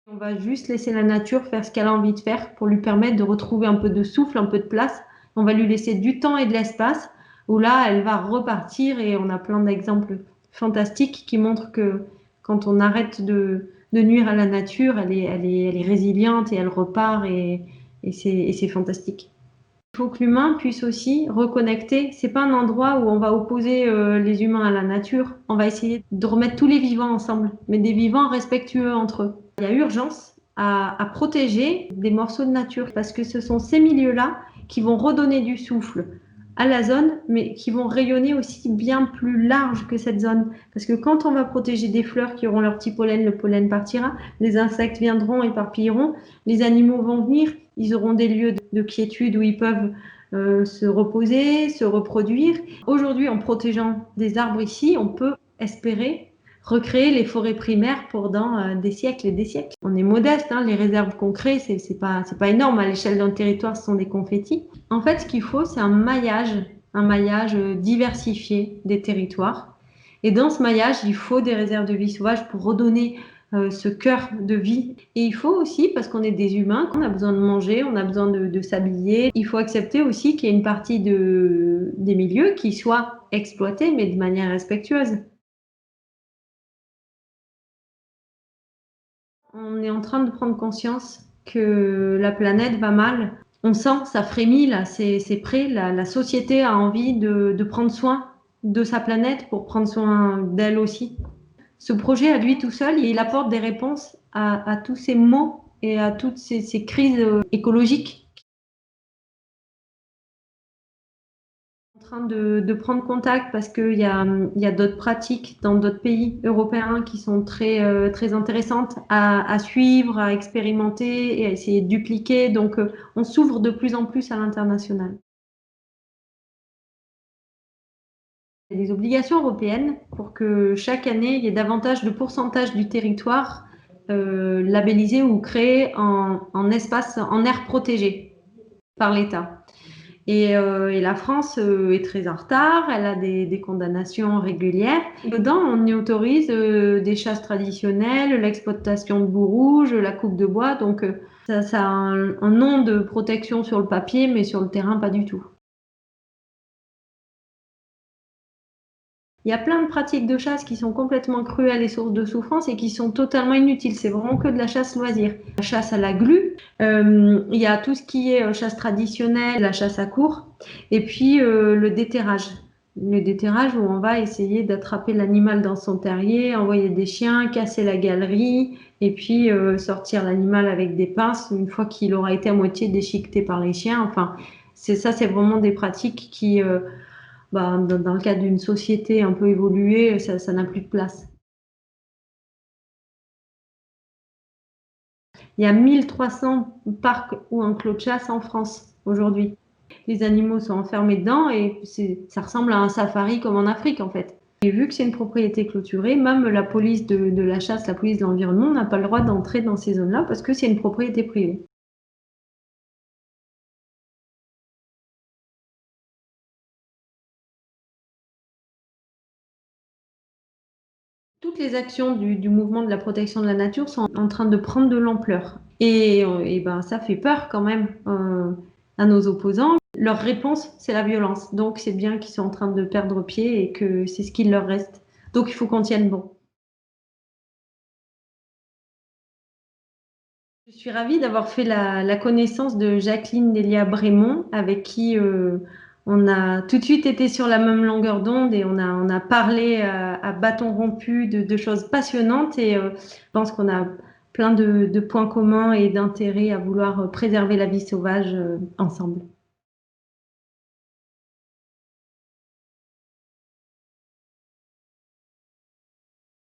On va juste laisser la nature faire ce qu'elle a envie de faire pour lui permettre de retrouver un peu de souffle, un peu de place. On va lui laisser du temps et de l'espace où là, elle va repartir et on a plein d'exemples fantastiques qui montrent que quand on arrête de nuire à la nature, elle est résiliente et elle repart et c'est fantastique. Il faut que l'humain puisse aussi reconnecter. C'est pas un endroit où on va opposer les humains à la nature. On va essayer de remettre tous les vivants ensemble, mais des vivants respectueux entre eux. Il y a urgence à protéger des morceaux de nature parce que ce sont ces milieux-là qui vont redonner du souffle à la zone, mais qui vont rayonner aussi bien plus large que cette zone. Parce que quand on va protéger des fleurs qui auront leur petit pollen, le pollen partira, les insectes viendront, éparpilleront, les animaux vont venir, ils auront des lieux de quiétude où ils peuvent se reposer, se reproduire. Aujourd'hui, en protégeant des arbres ici, on peut espérer recréer les forêts primaires pour dans des siècles et des siècles. On est modeste, hein, les réserves qu'on crée, c'est pas énorme à l'échelle d'un territoire, ce sont des confettis. En fait, ce qu'il faut, c'est un maillage diversifié des territoires. Et dans ce maillage, il faut des réserves de vie sauvage pour redonner ce cœur de vie. Et il faut aussi, parce qu'on est des humains, qu'on a besoin de manger, on a besoin de s'habiller, il faut accepter aussi qu'il y ait une partie des milieux qui soient exploités, mais de manière respectueuse. On est en train de prendre conscience que la planète va mal. On sent, ça frémit là, c'est prêt. La société a envie de prendre soin de sa planète pour prendre soin d'elle aussi. Ce projet, à lui tout seul, il apporte des réponses à tous ces maux et à toutes ces crises écologiques. En train de prendre contact parce qu'il y a d'autres pratiques dans d'autres pays européens qui sont très intéressantes à suivre, à expérimenter et à essayer de dupliquer. Donc, on s'ouvre de plus en plus à l'international. Il y a des obligations européennes pour que chaque année, il y ait davantage de pourcentage du territoire labellisé ou créé en espace, en aire protégée par l'État. Et la France est très en retard, elle a des condamnations régulières. Dedans, on y autorise des chasses traditionnelles, l'exploitation de boues rouges, la coupe de bois. Donc, ça a un nom de protection sur le papier, mais sur le terrain, pas du tout. Il y a plein de pratiques de chasse qui sont complètement cruelles et sources de souffrance et qui sont totalement inutiles. C'est vraiment que de la chasse loisir. La chasse à la glu, il y a tout ce qui est chasse traditionnelle, la chasse à courre, et puis le déterrage. Le déterrage où on va essayer d'attraper l'animal dans son terrier, envoyer des chiens, casser la galerie, et puis sortir l'animal avec des pinces une fois qu'il aura été à moitié déchiqueté par les chiens. Enfin, c'est vraiment des pratiques qui dans le cadre d'une société un peu évoluée, ça n'a plus de place. Il y a 1300 parcs ou enclos de chasse en France aujourd'hui. Les animaux sont enfermés dedans et ça ressemble à un safari comme en Afrique en fait. Et vu que c'est une propriété clôturée, même la police de la chasse, la police de l'environnement n'a pas le droit d'entrer dans ces zones-là parce que c'est une propriété privée. Toutes les actions du mouvement de la protection de la nature sont en train de prendre de l'ampleur. Et ben, ça fait peur quand même à nos opposants. Leur réponse, c'est la violence. Donc c'est bien qu'ils sont en train de perdre pied et que c'est ce qu'il leur reste. Donc il faut qu'on tienne bon. Je suis ravie d'avoir fait la connaissance de Jacqueline Delia-Brémond, avec qui on a tout de suite été sur la même longueur d'onde et on a parlé à bâton rompu de choses passionnantes et je pense qu'on a plein de points communs et d'intérêts à vouloir préserver la vie sauvage ensemble.